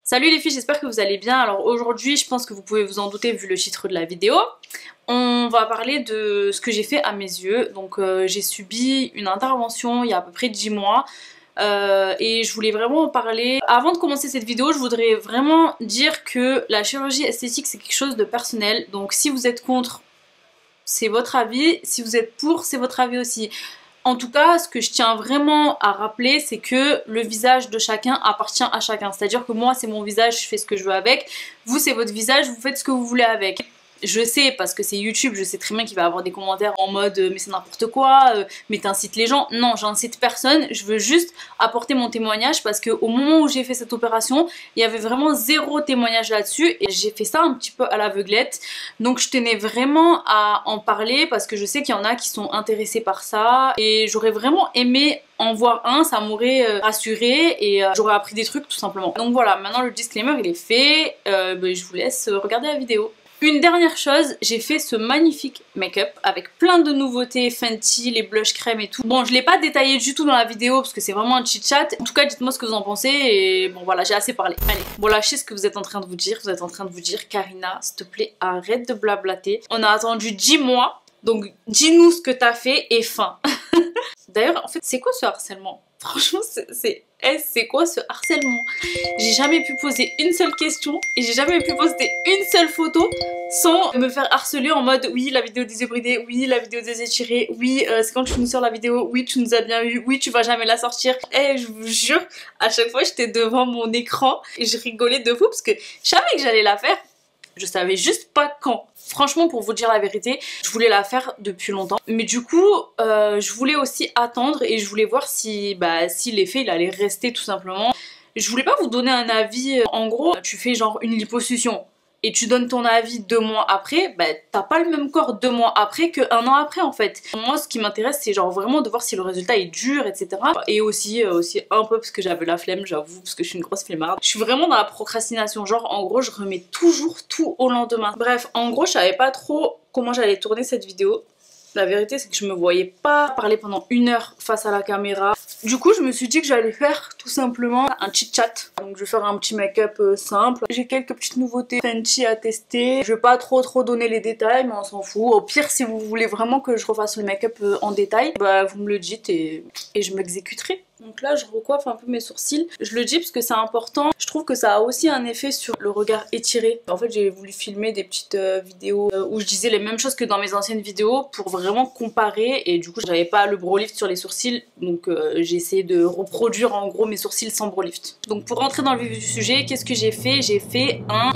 Salut les filles, j'espère que vous allez bien. Alors aujourd'hui, je pense que vous pouvez vous en douter vu le titre de la vidéo. On va parler de ce que j'ai fait à mes yeux. Donc j'ai subi une intervention il y a à peu près 10 mois. Et je voulais vraiment en parler. Avant de commencer cette vidéo, je voudrais vraiment dire que la chirurgie esthétique c'est quelque chose de personnel. Donc si vous êtes contre, c'est votre avis. Si vous êtes pour, c'est votre avis aussi. En tout cas, ce que je tiens vraiment à rappeler, c'est que le visage de chacun appartient à chacun. C'est-à-dire que moi, c'est mon visage, je fais ce que je veux avec. Vous, c'est votre visage, vous faites ce que vous voulez avec. Je sais, parce que c'est YouTube, je sais très bien qu'il va y avoir des commentaires en mode mais c'est n'importe quoi, mais t'incites les gens. Non, j'incite personne, je veux juste apporter mon témoignage parce qu'au moment où j'ai fait cette opération, il y avait vraiment zéro témoignage là-dessus et j'ai fait ça un petit peu à l'aveuglette. Donc je tenais vraiment à en parler parce que je sais qu'il y en a qui sont intéressés par ça et j'aurais vraiment aimé en voir un, ça m'aurait rassuré et j'aurais appris des trucs tout simplement. Donc voilà, maintenant le disclaimer il est fait, je vous laisse regarder la vidéo. Une dernière chose, j'ai fait ce magnifique make-up avec plein de nouveautés, Fenty, les blush crème et tout. Bon, je l'ai pas détaillé du tout dans la vidéo parce que c'est vraiment un chit-chat. En tout cas, dites-moi ce que vous en pensez et bon voilà, j'ai assez parlé. Allez, bon là, je sais ce que vous êtes en train de vous dire. Vous êtes en train de vous dire, Karina, s'il te plaît, arrête de blablater. On a attendu 10 mois, donc dis-nous ce que t'as fait et fin. D'ailleurs, en fait, c'est quoi ce harcèlement? Franchement, c'est quoi ce harcèlement? J'ai jamais pu poser une seule question et j'ai jamais pu poster une seule photo sans me faire harceler en mode oui la vidéo des yeux bridés, oui la vidéo des étirés, oui c'est quand tu nous sors la vidéo, oui tu nous as bien eu, oui tu vas jamais la sortir. Et je vous jure, à chaque fois j'étais devant mon écran et je rigolais de fou parce que je savais que j'allais la faire. Je savais juste pas quand. Franchement, pour vous dire la vérité, je voulais la faire depuis longtemps. Mais du coup, je voulais aussi attendre et je voulais voir si l'effet il allait rester tout simplement. Je voulais pas vous donner un avis. En gros, tu fais genre une liposuction et tu donnes ton avis 2 mois après, t'as pas le même corps 2 mois après que 1 an après en fait. Moi ce qui m'intéresse c'est genre vraiment de voir si le résultat est dur etc. Et aussi un peu parce que j'avais la flemme j'avoue, parce que je suis une grosse flemmarde. Je suis vraiment dans la procrastination, genre en gros je remets toujours tout au lendemain. Bref, en gros je savais pas trop comment j'allais tourner cette vidéo. La vérité c'est que je me voyais pas parler pendant 1 heure face à la caméra. Du coup je me suis dit que j'allais faire tout simplement un chit chat. Donc je vais faire un petit make-up simple. J'ai quelques petites nouveautés Fenty à tester. Je vais pas trop donner les détails mais on s'en fout. Au pire si vous voulez vraiment que je refasse le make-up en détail, vous me le dites et je m'exécuterai. Donc là je recoiffe un peu mes sourcils. Je le dis parce que c'est important. Je trouve que ça a aussi un effet sur le regard étiré. En fait j'ai voulu filmer des petites vidéos où je disais les mêmes choses que dans mes anciennes vidéos pour vraiment comparer et du coup j'avais pas le brow lift sur les sourcils donc j'ai essayé de reproduire en gros mes sourcils sans brow lift. Donc pour rentrer dans le vif du sujet, qu'est-ce que j'ai fait? J'ai fait un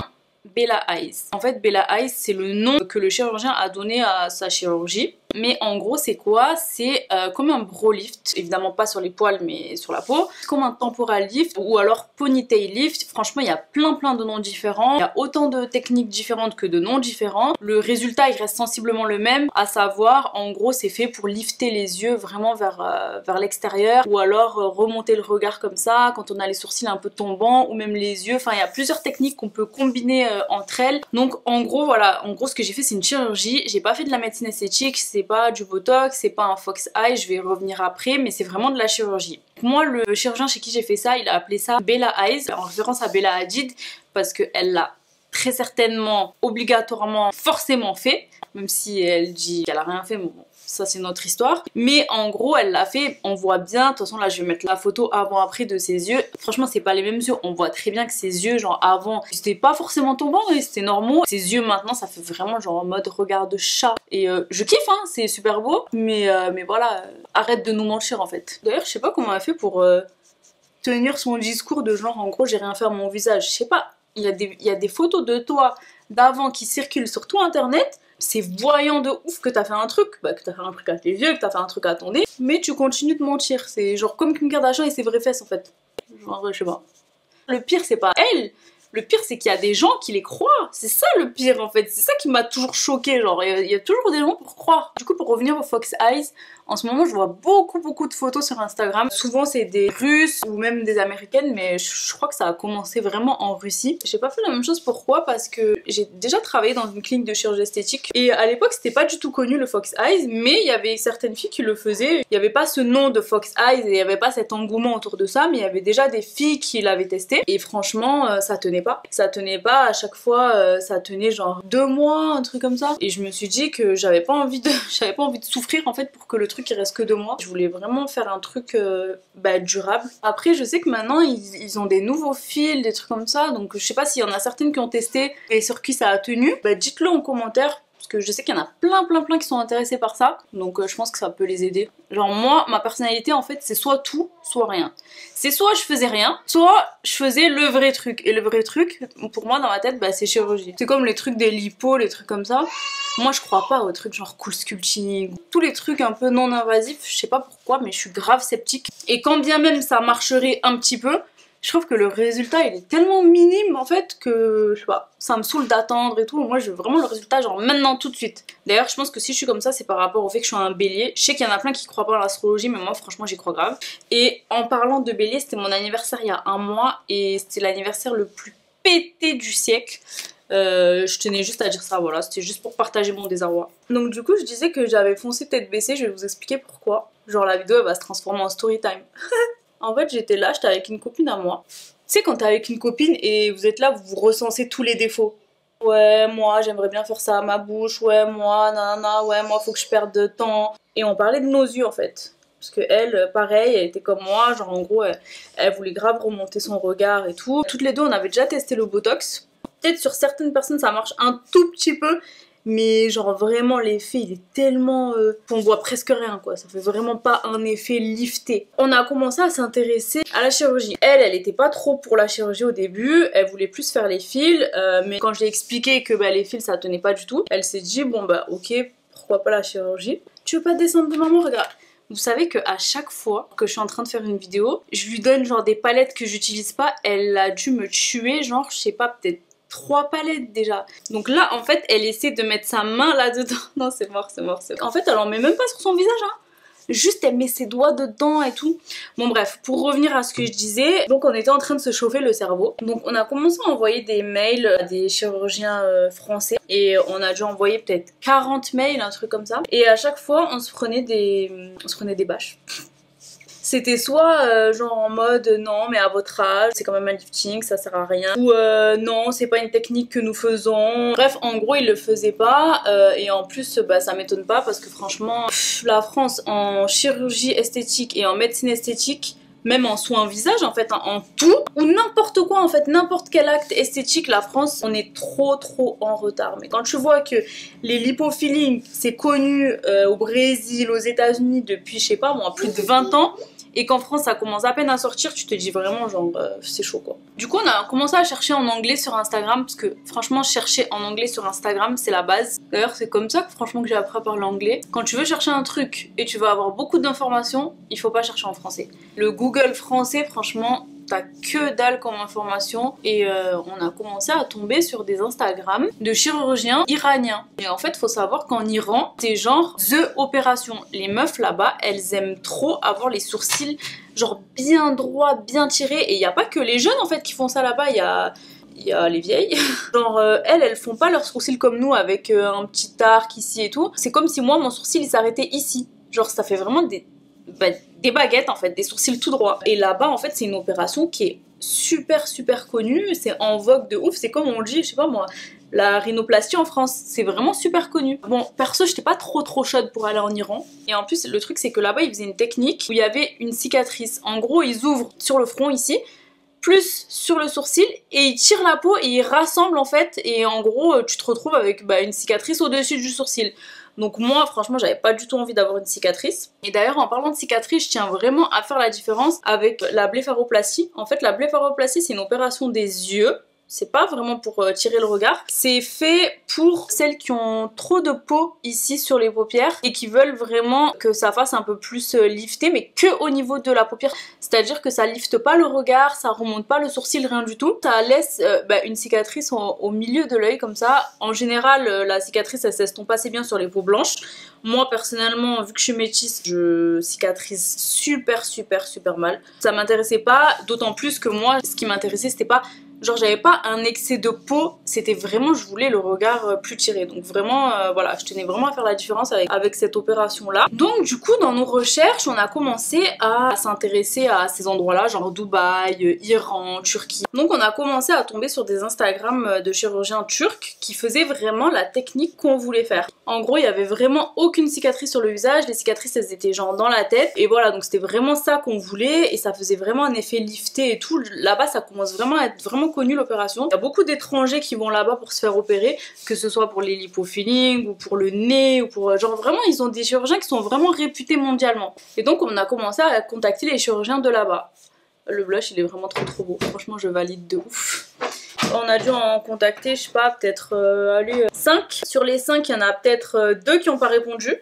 Bella Eyes. En fait Bella Eyes c'est le nom que le chirurgien a donné à sa chirurgie. Mais en gros c'est quoi? C'est comme un brow lift, évidemment pas sur les poils mais sur la peau, comme un temporal lift ou alors ponytail lift. Franchement il y a plein de noms différents, il y a autant de techniques différentes que de noms différents. Le résultat il reste sensiblement le même, à savoir en gros c'est fait pour lifter les yeux vraiment vers l'extérieur ou alors remonter le regard comme ça quand on a les sourcils un peu tombants ou même les yeux. Enfin il y a plusieurs techniques qu'on peut combiner entre elles. Donc en gros voilà, en gros ce que j'ai fait c'est une chirurgie, j'ai pas fait de la médecine esthétique, c'est pas du botox, c'est pas un fox eye, je vais revenir après, mais c'est vraiment de la chirurgie. Moi le chirurgien chez qui j'ai fait ça, il a appelé ça Bella Eyes, en référence à Bella Hadid, parce qu'elle l'a très certainement, obligatoirement, forcément fait, même si elle dit qu'elle a rien fait, mais bon, ça c'est notre histoire. Mais en gros elle l'a fait, on voit bien, de toute façon là je vais mettre la photo avant-après de ses yeux. Franchement c'est pas les mêmes yeux, on voit très bien que ses yeux genre avant c'était pas forcément tombant mais c'était normal. Ses yeux maintenant ça fait vraiment genre en mode regard de chat. Et je kiffe hein, c'est super beau, mais voilà, arrête de nous mentir en fait. D'ailleurs je sais pas comment elle a fait pour tenir son discours de genre en gros j'ai rien fait à mon visage. Je sais pas, il y a des photos de toi d'avant qui circulent sur tout internet. C'est voyant de ouf que t'as fait un truc, que t'as fait un truc à tes yeux, que t'as fait un truc à ton nez, mais tu continues de mentir. C'est genre comme Kim Kardashian et ses vraies fesses en fait. Genre, je sais pas. Le pire, c'est pas elle, Le pire c'est qu'il y a des gens qui les croient, c'est ça le pire en fait, c'est ça qui m'a toujours choquée, genre il y a toujours des gens pour croire. Du coup pour revenir au Fox Eyes, en ce moment je vois beaucoup de photos sur Instagram, souvent c'est des Russes ou même des Américaines, mais je crois que ça a commencé vraiment en Russie. J'ai pas fait la même chose, pourquoi? Parce que j'ai déjà travaillé dans une clinique de chirurgie esthétique et à l'époque c'était pas du tout connu le Fox Eyes, mais il y avait certaines filles qui le faisaient. Il y avait pas ce nom de Fox Eyes et il y avait pas cet engouement autour de ça, mais il y avait déjà des filles qui l'avaient testé et franchement ça tenait pas. Ça tenait pas, à chaque fois ça tenait genre 2 mois, un truc comme ça. Et je me suis dit que j'avais pas envie de souffrir en fait pour que le truc il reste que 2 mois. Je voulais vraiment faire un truc durable. Après je sais que maintenant ils ont des nouveaux fils, des trucs comme ça, donc je sais pas s'il y en a certaines qui ont testé et sur qui ça a tenu. Dites-le en commentaire. Parce que je sais qu'il y en a plein qui sont intéressés par ça. Donc je pense que ça peut les aider. Genre moi, ma personnalité en fait c'est soit tout, soit rien. C'est soit je faisais rien, soit je faisais le vrai truc. Et le vrai truc, pour moi dans ma tête, c'est chirurgie. C'est comme les trucs des lipos, les trucs comme ça. Moi je crois pas aux trucs genre cool sculpting. Tous les trucs un peu non invasifs, je sais pas pourquoi, mais je suis grave sceptique. Et quand bien même ça marcherait un petit peu, je trouve que le résultat il est tellement minime en fait que je sais pas, ça me saoule d'attendre et tout. Moi je veux vraiment le résultat genre maintenant tout de suite. D'ailleurs je pense que si je suis comme ça c'est par rapport au fait que je suis un bélier. Je sais qu'il y en a plein qui croient pas en l'astrologie mais moi franchement j'y crois grave. Et en parlant de bélier, c'était mon anniversaire il y a 1 mois et c'était l'anniversaire le plus pété du siècle. Je tenais juste à dire ça, voilà, c'était juste pour partager mon désarroi. Donc du coup je disais que j'avais foncé tête baissée, je vais vous expliquer pourquoi. Genre la vidéo elle va se transformer en story time. En fait j'étais là, j'étais avec une copine à moi. Tu sais quand t'es avec une copine et vous êtes là, vous recensez tous les défauts. Ouais moi j'aimerais bien faire ça à ma bouche, ouais moi nanana, ouais moi faut que je perde de temps. Et on parlait de nos yeux en fait. Parce que elle, pareil, elle était comme moi, genre en gros elle voulait grave remonter son regard et tout. Toutes les deux on avait déjà testé le Botox. Peut-être sur certaines personnes ça marche un tout petit peu. Mais genre vraiment l'effet il est tellement... on voit presque rien quoi, ça fait vraiment pas un effet lifté. On a commencé à s'intéresser à la chirurgie. Elle était pas trop pour la chirurgie au début, elle voulait plus faire les fils, mais quand j'ai expliqué que les fils ça tenait pas du tout, elle s'est dit bon ok, pourquoi pas la chirurgie. Tu veux pas descendre de maman, regarde. Vous savez qu'à chaque fois que je suis en train de faire une vidéo, je lui donne genre des palettes que j'utilise pas, elle a dû me tuer genre je sais pas peut-être 3 palettes déjà. Donc là en fait elle essaie de mettre sa main là-dedans. Non c'est mort. En fait elle en met même pas sur son visage hein. Juste elle met ses doigts dedans et tout. Bon bref, pour revenir à ce que je disais, donc on était en train de se chauffer le cerveau. Donc on a commencé à envoyer des mails à des chirurgiens français. Et on a dû envoyer peut-être 40 mails, un truc comme ça. Et à chaque fois on se prenait des bâches. C'était soit genre en mode non mais à votre âge c'est quand même un lifting, ça sert à rien, ou non c'est pas une technique que nous faisons. Bref en gros ils le faisaient pas et en plus ça m'étonne pas parce que franchement la France en chirurgie esthétique et en médecine esthétique, même en soins visage en fait, hein, en tout, ou n'importe quoi en fait, n'importe quel acte esthétique, la France on est trop en retard. Mais quand tu vois que les lipofillings c'est connu au Brésil, aux États-Unis depuis je sais pas moi plus de 20 ans, et qu'en France ça commence à peine à sortir, tu te dis vraiment genre c'est chaud quoi. Du coup on a commencé à chercher en anglais sur Instagram, parce que franchement chercher en anglais sur Instagram c'est la base. D'ailleurs c'est comme ça que franchement que j'ai appris à parler anglais. Quand tu veux chercher un truc et tu veux avoir beaucoup d'informations, il faut pas chercher en français. Le Google français franchement t'as que dalle comme information, et on a commencé à tomber sur des Instagram de chirurgiens iraniens. Et en fait faut savoir qu'en Iran c'est genre the opération. Les meufs là-bas elles aiment trop avoir les sourcils genre bien droits, bien tirés, et il y a pas que les jeunes en fait qui font ça là-bas, il y a les vieilles. Genre elles font pas leurs sourcils comme nous avec un petit arc ici et tout. C'est comme si moi mon sourcil il s'arrêtait ici. Genre ça fait vraiment des baguettes en fait, des sourcils tout droits. Et là-bas en fait c'est une opération qui est super connue, c'est en vogue de ouf, c'est comme on dit, je sais pas moi, la rhinoplastie en France, c'est vraiment super connu. Bon perso j'étais pas trop chaude pour aller en Iran, et en plus le truc c'est que là-bas ils faisaient une technique où il y avait une cicatrice. En gros ils ouvrent sur le front ici, plus sur le sourcil, et ils tirent la peau et ils rassemblent en fait, et en gros tu te retrouves avec une cicatrice au-dessus du sourcil. Donc moi franchement j'avais pas du tout envie d'avoir une cicatrice. Et d'ailleurs en parlant de cicatrice, je tiens vraiment à faire la différence avec la blépharoplastie. En fait la blépharoplastie c'est une opération des yeux, c'est pas vraiment pour tirer le regard. C'est fait pour celles qui ont trop de peau ici sur les paupières et qui veulent vraiment que ça fasse un peu plus lifter, mais que au niveau de la paupière. C'est-à-dire que ça lifte pas le regard, ça remonte pas le sourcil, rien du tout. Ça laisse une cicatrice au milieu de l'œil comme ça. En général, la cicatrice elle s'estompe assez bien sur les peaux blanches. Moi personnellement, vu que je suis métisse, je cicatrise super mal. Ça m'intéressait pas, d'autant plus que moi, ce qui m'intéressait c'était pas... Genre j'avais pas un excès de peau, c'était vraiment je voulais le regard plus tiré. Donc vraiment voilà, je tenais vraiment à faire la différence avec cette opération là. Donc du coup dans nos recherches on a commencé à s'intéresser à ces endroits là, genre Dubaï, Iran, Turquie. Donc on a commencé à tomber sur des Instagram de chirurgiens turcs qui faisaient vraiment la technique qu'on voulait faire. En gros il y avait vraiment aucune cicatrice sur le visage, les cicatrices elles étaient genre dans la tête. Et voilà, donc c'était vraiment ça qu'on voulait et ça faisait vraiment un effet lifté et tout. Là-bas ça commence vraiment à être vraiment connu l'opération. Il y a beaucoup d'étrangers qui vont là-bas pour se faire opérer, que ce soit pour les lipofillings ou pour le nez ou pour genre vraiment ils ont des chirurgiens qui sont vraiment réputés mondialement. Et donc on a commencé à contacter les chirurgiens de là-bas. Le blush il est vraiment trop beau, franchement je valide de ouf. On a dû en contacter je sais pas peut-être 5. Sur les 5 il y en a peut-être 2 qui n'ont pas répondu.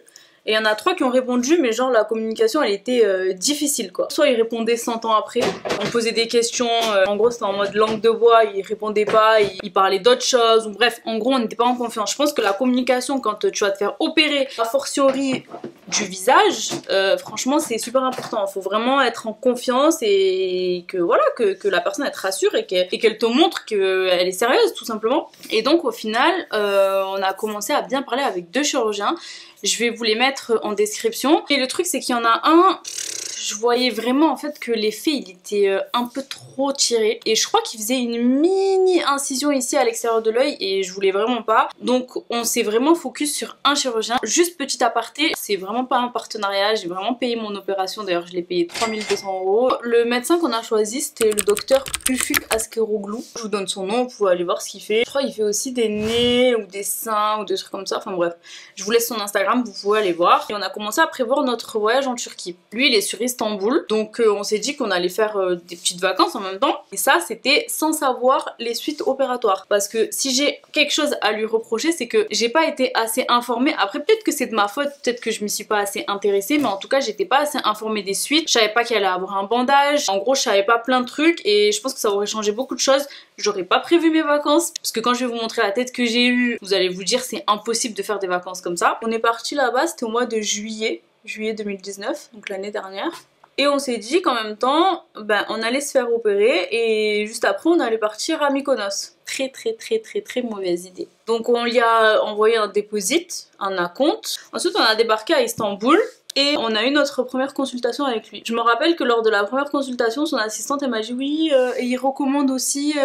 Et il y en a 3 qui ont répondu, mais genre la communication elle était difficile quoi. Soit ils répondaient 100 ans après, on posait des questions, en gros c'était en mode langue de bois, ils répondaient pas, ils parlaient d'autres choses, ou bref, en gros on n'était pas en confiance. Je pense que la communication quand tu vas te faire opérer, a fortiori du visage, franchement c'est super important. Il faut vraiment être en confiance et que voilà, que la personne elle te rassure et qu'elle te montre qu'elle est sérieuse tout simplement. Et donc au final, on a commencé à bien parler avec 2 chirurgiens. Je vais vous les mettre en description. Et le truc c'est qu'il y en a un, je voyais vraiment en fait que l'effet il était un peu trop tiré. Et je crois qu'il faisait une mini incision ici à l'extérieur de l'œil et je voulais vraiment pas. Donc on s'est vraiment focus sur un chirurgien. Juste petit aparté, c'est vraiment pas un partenariat, j'ai vraiment payé mon opération. D'ailleurs je l'ai payé 3200 €. Le médecin qu'on a choisi c'était le docteur Ufuk Askeroglou. Je vous donne son nom, vous pouvez aller voir ce qu'il fait. Je crois qu'il fait aussi des nez ou des seins ou des trucs comme ça. Enfin bref, je vous laisse son Instagram, vous pouvez aller voir. Et on a commencé à prévoir notre voyage en Turquie. Lui il est sur Istanbul, donc on s'est dit qu'on allait faire des petites vacances en même temps. Et ça c'était sans savoir les suites opératoires. Parce que si j'ai quelque chose à lui reprocher, c'est que j'ai pas été assez informée. Après peut-être que c'est de ma faute, peut-être que je m'y suis pas assez intéressée, mais en tout cas j'étais pas assez informée des suites. Je savais pas qu'il allait avoir un bandage, en gros je savais pas plein de trucs et je pense que ça aurait changé beaucoup de choses. J'aurais pas prévu mes vacances, parce que quand je vais vous montrer la tête que j'ai eue, vous allez vous dire c'est impossible de faire des vacances comme ça. On est parti là-bas, c'était au mois de juillet 2019, donc l'année dernière. Et on s'est dit qu'en même temps, on allait se faire opérer et juste après on allait partir à Mykonos. Très mauvaise idée. Donc on lui a envoyé un deposit, un acompte. Ensuite on a débarqué à Istanbul. Et on a eu notre première consultation avec lui. Je me rappelle que lors de la première consultation, son assistante elle m'a dit oui, et il recommande aussi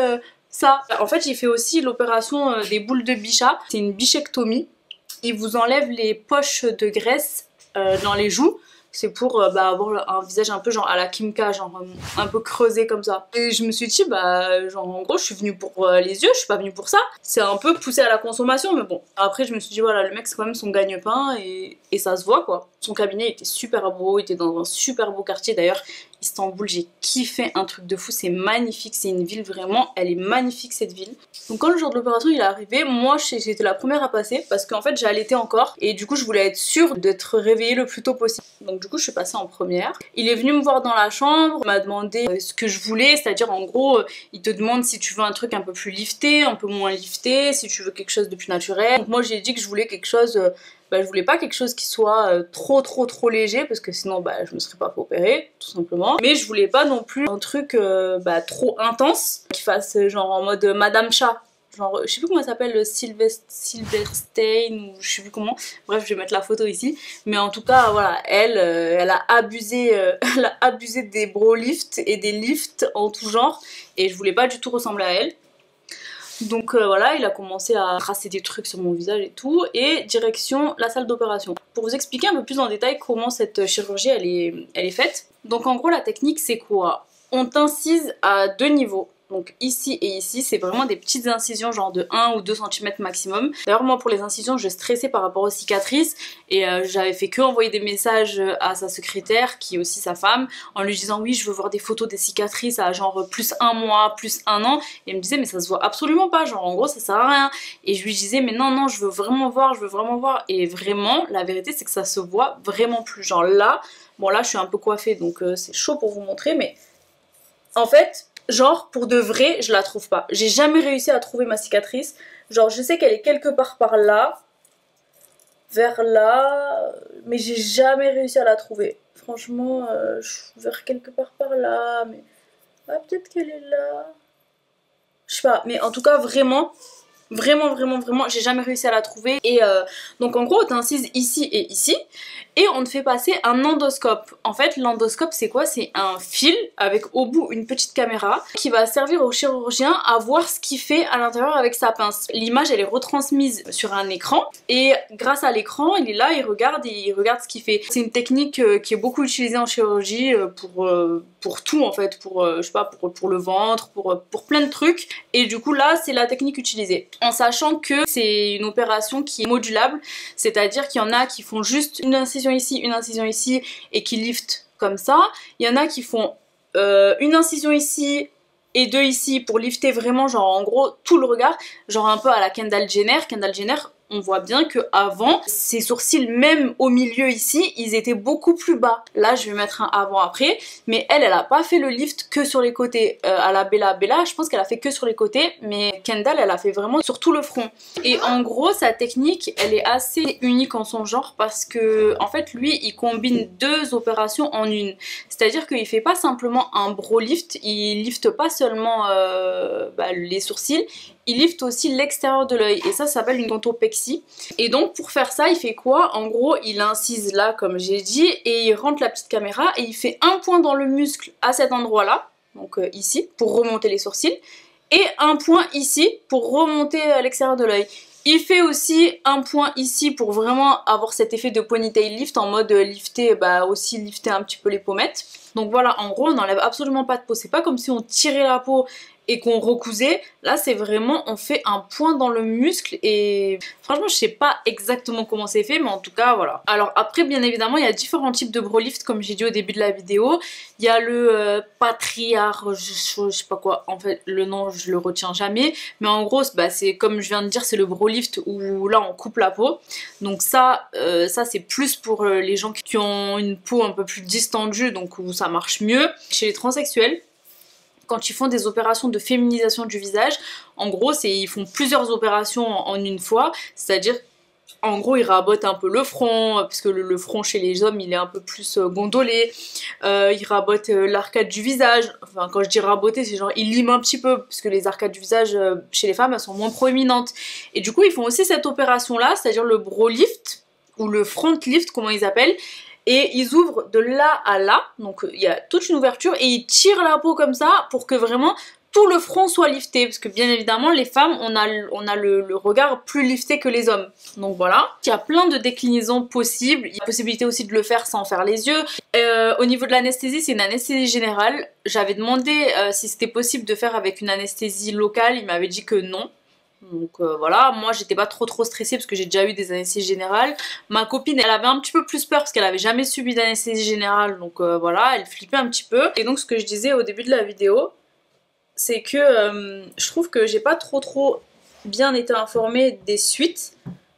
ça. En fait, j'ai fait aussi l'opération des boules de bichat. C'est une bichectomie. Il vous enlève les poches de graisse dans les joues. C'est pour avoir un visage un peu genre à la Kim K, genre un peu creusé comme ça. Et je me suis dit genre en gros je suis venue pour les yeux, je suis pas venue pour ça. C'est un peu poussé à la consommation mais bon. Après je me suis dit voilà, le mec c'est quand même son gagne-pain et ça se voit quoi. Son cabinet était super beau, il était dans un super beau quartier d'ailleurs. Istanbul, j'ai kiffé un truc de fou, c'est magnifique, c'est une ville vraiment, elle est magnifique cette ville. Donc quand le jour de l'opération il est arrivé, moi j'étais la première à passer parce qu'en fait j'allaitais encore et du coup je voulais être sûre d'être réveillée le plus tôt possible. Donc du coup je suis passée en première. Il est venu me voir dans la chambre, il m'a demandé ce que je voulais, c'est-à-dire en gros il te demande si tu veux un truc un peu plus lifté, un peu moins lifté, si tu veux quelque chose de plus naturel. Donc moi j'ai dit que je voulais quelque chose... je voulais pas quelque chose qui soit trop léger parce que sinon je me serais pas fait opérer tout simplement, mais je voulais pas non plus un truc trop intense qui fasse genre en mode Madame Chat, genre je sais plus comment elle s'appelle, Silverstein ou je sais plus comment, bref je vais mettre la photo ici, mais en tout cas voilà, elle a abusé des bro lifts et des lifts en tout genre et je voulais pas du tout ressembler à elle. Donc voilà, il a commencé à tracer des trucs sur mon visage et tout, et direction la salle d'opération. Pour vous expliquer un peu plus en détail comment cette chirurgie elle est faite. Donc en gros la technique c'est quoi? On t'incise à 2 niveaux. Donc ici et ici, c'est vraiment des petites incisions genre de 1 ou 2 cm maximum. D'ailleurs moi pour les incisions je stressais par rapport aux cicatrices et j'avais fait que envoyer des messages à sa secrétaire qui est aussi sa femme en lui disant oui je veux voir des photos des cicatrices à genre plus 1 mois, plus 1 an. Et elle me disait mais ça se voit absolument pas, genre en gros ça sert à rien. Et je lui disais mais non je veux vraiment voir, je veux vraiment voir. Et vraiment la vérité c'est que ça se voit vraiment plus. Genre là, bon là je suis un peu coiffée donc c'est chaud pour vous montrer mais en fait... Genre, pour de vrai, je la trouve pas. J'ai jamais réussi à trouver ma cicatrice. Genre, je sais qu'elle est quelque part par là, vers là, mais j'ai jamais réussi à la trouver. Franchement, vers quelque part par là, mais... Ah, peut-être qu'elle est là. Je sais pas, mais en tout cas, vraiment... Vraiment, j'ai jamais réussi à la trouver. Et donc en gros, on t'incise ici et ici. Et on te fait passer un endoscope. En fait, l'endoscope, c'est quoi? C'est un fil avec au bout une petite caméra qui va servir au chirurgien à voir ce qu'il fait à l'intérieur avec sa pince. L'image, elle est retransmise sur un écran. Et grâce à l'écran, il est là, il regarde ce qu'il fait. C'est une technique qui est beaucoup utilisée en chirurgie pour tout en fait. Je sais pas, pour le ventre, pour plein de trucs. Et du coup, là, c'est la technique utilisée. En sachant que c'est une opération qui est modulable, c'est-à-dire qu'il y en a qui font juste une incision ici et qui liftent comme ça. Il y en a qui font une incision ici et deux ici pour lifter vraiment genre en gros tout le regard, genre un peu à la Kendall Jenner. Kendall Jenner, on voit bien que avant ses sourcils même au milieu ici ils étaient beaucoup plus bas. Là je vais mettre un avant après, mais elle a pas fait le lift que sur les côtés. À la Bella je pense qu'elle a fait que sur les côtés, mais Kendall elle a fait vraiment sur tout le front. Et en gros sa technique elle est assez unique en son genre parce que en fait lui il combine deux opérations en une, c'est à dire qu'il fait pas simplement un brow lift, il lifte pas seulement les sourcils, il lifte aussi l'extérieur de l'œil et ça s'appelle une odontopexie. Et donc pour faire ça il fait quoi? En gros il incise là comme j'ai dit et il rentre la petite caméra et il fait un point dans le muscle à cet endroit là, donc ici pour remonter les sourcils, et un point ici pour remonter l'extérieur de l'œil. Il fait aussi un point ici pour vraiment avoir cet effet de ponytail lift en mode lifter, aussi lifter un petit peu les pommettes. Donc voilà, en gros on n'enlève absolument pas de peau, c'est pas comme si on tirait la peau et qu'on recousait. Là c'est vraiment on fait un point dans le muscle et franchement je sais pas exactement comment c'est fait mais en tout cas voilà. Alors après bien évidemment il y a différents types de brow lift comme j'ai dit au début de la vidéo. Il y a le patriarche, je sais pas quoi, en fait le nom je le retiens jamais, mais en gros c'est comme je viens de dire, c'est le brow lift où là on coupe la peau. Donc ça c'est plus pour les gens qui ont une peau un peu plus distendue, donc où ça marche mieux. Chez les transsexuels, quand ils font des opérations de féminisation du visage, en gros ils font plusieurs opérations en une fois, c'est-à-dire en gros ils rabotent un peu le front, parce que le front chez les hommes il est un peu plus gondolé, ils rabotent l'arcade du visage, enfin quand je dis raboter c'est genre ils liment un petit peu, parce que les arcades du visage chez les femmes elles sont moins proéminentes, et du coup ils font aussi cette opération là, c'est-à-dire le brow lift, ou le front lift comment ils appellent, et ils ouvrent de là à là, donc il y a toute une ouverture et ils tirent la peau comme ça pour que vraiment tout le front soit lifté, parce que bien évidemment les femmes on a le regard plus lifté que les hommes. Donc voilà, il y a plein de déclinaisons possibles, il y a possibilité aussi de le faire sans faire les yeux. Au niveau de l'anesthésie, c'est une anesthésie générale. J'avais demandé si c'était possible de faire avec une anesthésie locale, il m'avait dit que non. Donc voilà, moi j'étais pas trop stressée parce que j'ai déjà eu des anesthésies générales. Ma copine elle avait un petit peu plus peur parce qu'elle avait jamais subi d'anesthésie générale, donc voilà, elle flippait un petit peu. Et donc ce que je disais au début de la vidéo, c'est que je trouve que j'ai pas trop bien été informée des suites.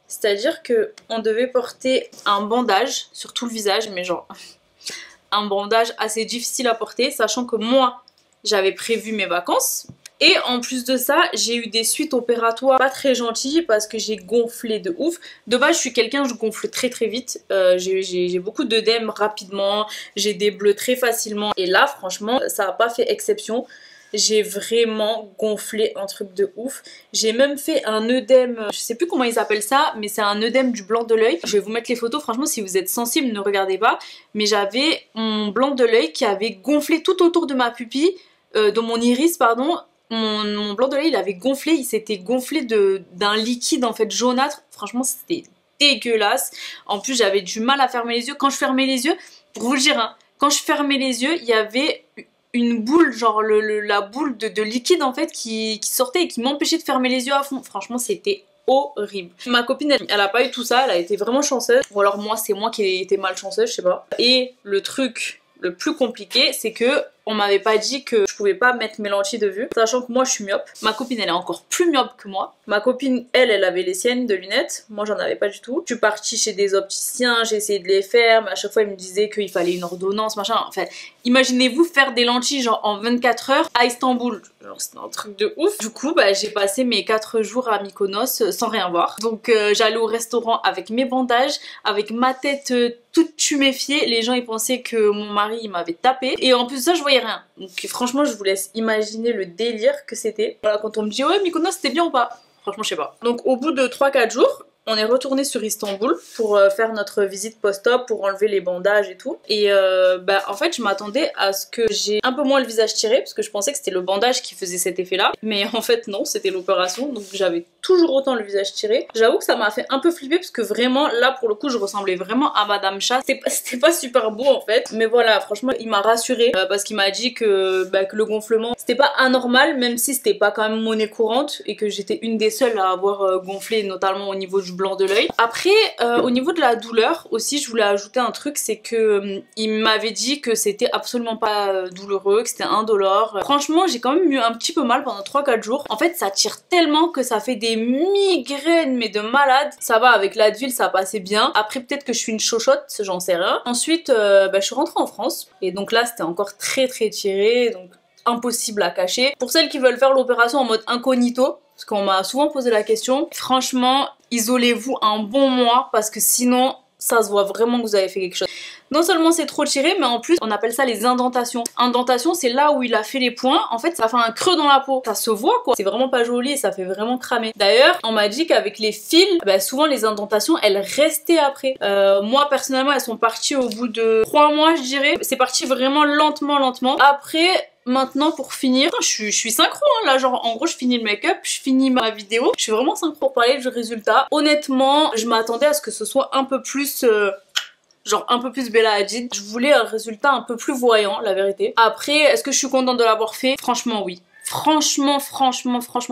C'est-à-dire que on devait porter un bandage sur tout le visage, mais genre un bandage assez difficile à porter, sachant que moi j'avais prévu mes vacances. Et en plus de ça, j'ai eu des suites opératoires pas très gentilles parce que j'ai gonflé de ouf. De base, je suis quelqu'un, je gonfle très vite. J'ai beaucoup d'œdème rapidement, j'ai des bleus très facilement. Et là, franchement, ça n'a pas fait exception. J'ai vraiment gonflé un truc de ouf. J'ai même fait un œdème, je sais plus comment ils appellent ça, mais c'est un œdème du blanc de l'œil. Je vais vous mettre les photos, franchement si vous êtes sensible ne regardez pas. Mais j'avais mon blanc de l'œil qui avait gonflé tout autour de ma pupille, de mon iris pardon. Mon blanc de l'œil il avait gonflé, il s'était gonflé d'un liquide en fait jaunâtre. Franchement c'était dégueulasse. En plus j'avais du mal à fermer les yeux. Quand je fermais les yeux, pour vous le dire hein, quand je fermais les yeux il y avait une boule, genre la boule de liquide en fait qui sortait et qui m'empêchait de fermer les yeux à fond. Franchement c'était horrible. Ma copine elle a pas eu tout ça, elle a été vraiment chanceuse. Ou alors moi c'est moi qui ai été malchanceuse, je sais pas. Et le truc le plus compliqué c'est que on m'avait pas dit que je pouvais pas mettre mes lentilles de vue, sachant que moi je suis myope. Ma copine elle est encore plus myope que moi. Ma copine elle avait les siennes de lunettes, moi j'en avais pas du tout. Je suis partie chez des opticiens, j'ai essayé de les faire, mais à chaque fois ils me disaient qu'il fallait une ordonnance, machin. Enfin, imaginez-vous faire des lentilles genre en 24 heures à Istanbul. Genre c'était un truc de ouf. Du coup bah j'ai passé mes 4 jours à Mykonos sans rien voir. Donc j'allais au restaurant avec mes bandages, avec ma tête toute tuméfiée. Les gens ils pensaient que mon mari il m'avait tapé. Et en plus de ça je voyais rien. Donc franchement je vous laisse imaginer le délire que c'était. Voilà, quand on me dit ouais Mykonos c'était bien ou pas, franchement je sais pas. Donc au bout de 3-4 jours on est retourné sur Istanbul pour faire notre visite post-op, pour enlever les bandages et tout. Et bah en fait je m'attendais à ce que j'ai un peu moins le visage tiré parce que je pensais que c'était le bandage qui faisait cet effet là. Mais en fait non, c'était l'opération, donc j'avais toujours autant le visage tiré. J'avoue que ça m'a fait un peu flipper parce que vraiment là pour le coup je ressemblais vraiment à Madame Chat. C'était pas super beau en fait. Mais voilà, franchement il m'a rassurée parce qu'il m'a dit que le gonflement c'était pas anormal, même si c'était pas quand même monnaie courante et que j'étais une des seules à avoir gonflé, notamment au niveau du blanc de l'œil. Après au niveau de la douleur aussi je voulais ajouter un truc, c'est que il m'avait dit que c'était absolument pas douloureux, que c'était indolore. Franchement j'ai quand même eu un petit peu mal pendant 3-4 jours. En fait ça tire tellement que ça fait des migraines mais de malade. Ça va, avec l'Advil ça passait bien. Après peut-être que je suis une chochotte, j'en sais rien. Ensuite je suis rentrée en France et donc là c'était encore très tiré, donc impossible à cacher. Pour celles qui veulent faire l'opération en mode incognito, parce qu'on m'a souvent posé la question, franchement isolez-vous un bon mois parce que sinon ça se voit vraiment que vous avez fait quelque chose. Non seulement c'est trop tiré, mais en plus on appelle ça les indentations. Indentation c'est là où il a fait les points, en fait ça fait un creux dans la peau. Ça se voit quoi, c'est vraiment pas joli et ça fait vraiment cramer. D'ailleurs on m'a dit qu'avec les fils, souvent les indentations elles restaient après. Moi personnellement elles sont parties au bout de 3 mois je dirais. C'est parti vraiment lentement. Après maintenant pour finir, je suis synchro hein, là, genre en gros je finis le make-up, je finis ma vidéo, je suis vraiment synchro pour parler du résultat. Honnêtement je m'attendais à ce que ce soit un peu plus genre un peu plus Bella Hadid. Je voulais un résultat un peu plus voyant, la vérité. Après, est-ce que je suis contente de l'avoir fait? Franchement oui. Franchement,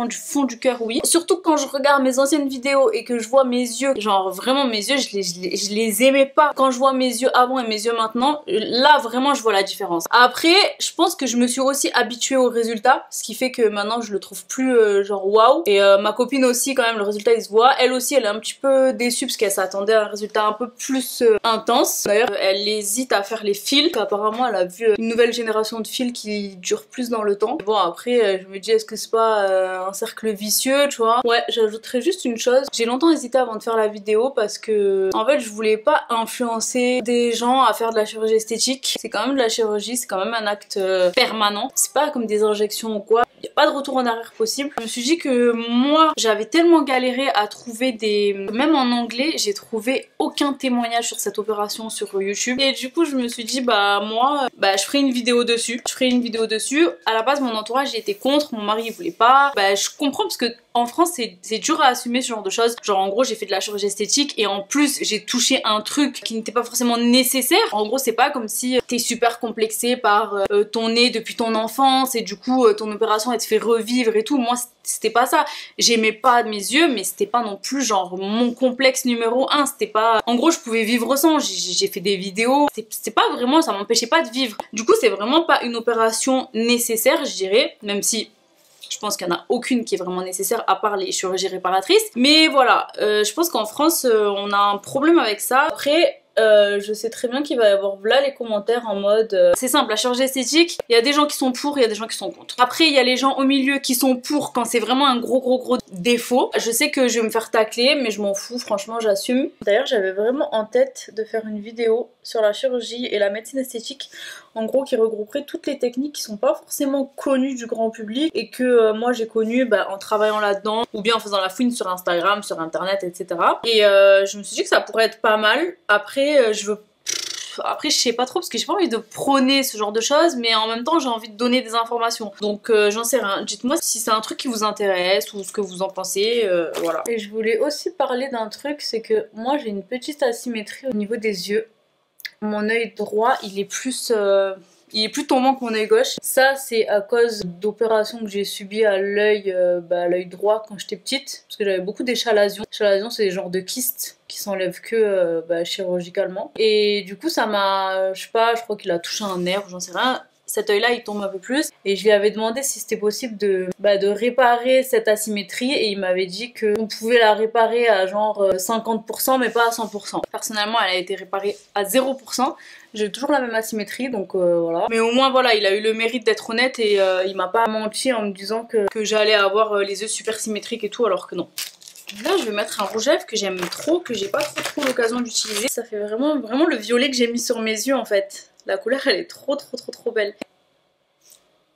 du fond du cœur, oui. Surtout quand je regarde mes anciennes vidéos et que je vois mes yeux, genre vraiment mes yeux, je les aimais pas. Quand je vois mes yeux avant et mes yeux maintenant, là vraiment je vois la différence. Après, je pense que je me suis aussi habituée au résultat, ce qui fait que maintenant je le trouve plus genre waouh. Et ma copine aussi quand même, le résultat il se voit. Elle aussi elle est un petit peu déçue parce qu'elle s'attendait à un résultat un peu plus intense. D'ailleurs elle hésite à faire les fils, apparemment elle a vu une nouvelle génération de fils qui dure plus dans le temps. Bon après je me dis est-ce que c'est pas un cercle vicieux, tu vois. Ouais, j'ajouterais juste une chose, j'ai longtemps hésité avant de faire la vidéo parce que en fait je voulais pas influencer des gens à faire de la chirurgie esthétique. C'est quand même de la chirurgie, c'est quand même un acte permanent, c'est pas comme des injections ou quoi. Il n'y a pas de retour en arrière possible. Je me suis dit que moi, j'avais tellement galéré à trouver des... Même en anglais, j'ai trouvé aucun témoignage sur cette opération sur YouTube. Et du coup, je me suis dit, moi, je ferai une vidéo dessus. À la base, mon entourage, il était contre, mon mari, il voulait pas. Je comprends parce que en France, c'est dur à assumer ce genre de choses. Genre, en gros, j'ai fait de la chirurgie esthétique et en plus, j'ai touché un truc qui n'était pas forcément nécessaire. En gros, c'est pas comme si t'es super complexé par ton nez depuis ton enfance et du coup, ton opération, elle te fait revivre et tout. Moi, c'était pas ça. J'aimais pas mes yeux, mais c'était pas non plus genre mon complexe numéro 1. C'était pas... En gros, je pouvais vivre sans. J'ai fait des vidéos. C'est pas vraiment... Ça m'empêchait pas de vivre. Du coup, c'est vraiment pas une opération nécessaire, je dirais. Même si... Je pense qu'il n'y en a aucune qui est vraiment nécessaire à part les chirurgies réparatrices. Mais voilà, je pense qu'en France, on a un problème avec ça. Après, je sais très bien qu'il va y avoir là les commentaires en mode c'est simple, la chirurgie esthétique, il y a des gens qui sont pour, il y a des gens qui sont contre. Après, il y a les gens au milieu qui sont pour quand c'est vraiment un gros défaut. Je sais que je vais me faire tacler, mais je m'en fous, franchement, j'assume. D'ailleurs, j'avais vraiment en tête de faire une vidéo sur la chirurgie et la médecine esthétique, en gros qui regrouperait toutes les techniques qui sont pas forcément connues du grand public et que moi j'ai connues en travaillant là-dedans ou bien en faisant la fouine sur Instagram, sur internet, etc. Et je me suis dit que ça pourrait être pas mal. Après je sais pas trop parce que j'ai pas envie de prôner ce genre de choses, mais en même temps j'ai envie de donner des informations. Donc j'en sais rien. Dites-moi si c'est un truc qui vous intéresse ou ce que vous en pensez, voilà. Et je voulais aussi parler d'un truc, c'est que moi j'ai une petite asymétrie au niveau des yeux. Mon œil droit il est plus Il est plus tombant que mon œil gauche. Ça c'est à cause d'opérations que j'ai subies à l'œil droit quand j'étais petite. Parce que j'avais beaucoup d'échalasions. Échalasions c'est des genres de kystes qui s'enlèvent que chirurgicalement. Et du coup ça m'a, je sais pas, je crois qu'il a touché un nerf, j'en sais rien. Cet œil là il tombe un peu plus et je lui avais demandé si c'était possible de réparer cette asymétrie et il m'avait dit qu'on pouvait la réparer à genre 50% mais pas à 100%. Personnellement elle a été réparée à 0%. J'ai toujours la même asymétrie donc voilà. Mais au moins voilà, il a eu le mérite d'être honnête et il m'a pas menti en me disant que j'allais avoir les yeux super symétriques et tout alors que non. Là je vais mettre un rouge à lèvres que j'aime trop, que j'ai pas trop l'occasion d'utiliser. Ça fait vraiment le violet que j'ai mis sur mes yeux en fait. La couleur elle est trop belle.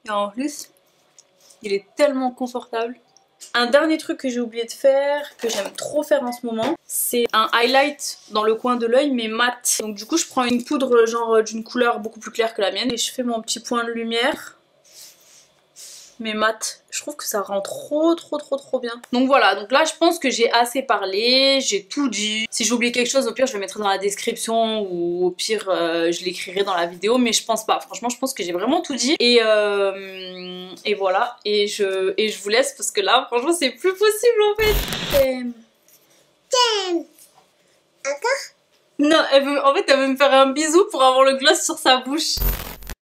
Et en plus, il est tellement confortable. Un dernier truc que j'ai oublié de faire, que j'aime trop faire en ce moment, c'est un highlight dans le coin de l'œil mais mat. Donc du coup je prends une poudre genre d'une couleur beaucoup plus claire que la mienne et je fais mon petit point de lumière. Mais mat, je trouve que ça rend trop bien. Donc voilà, donc là je pense que j'ai assez parlé, j'ai tout dit. Si j'ai oublié quelque chose, au pire je le mettrai dans la description ou au pire je l'écrirai dans la vidéo, mais je pense pas. Franchement je pense que j'ai vraiment tout dit. Et voilà, et je vous laisse parce que là franchement c'est plus possible en fait. T'aimes encore? Non, en fait elle veut me faire un bisou pour avoir le gloss sur sa bouche.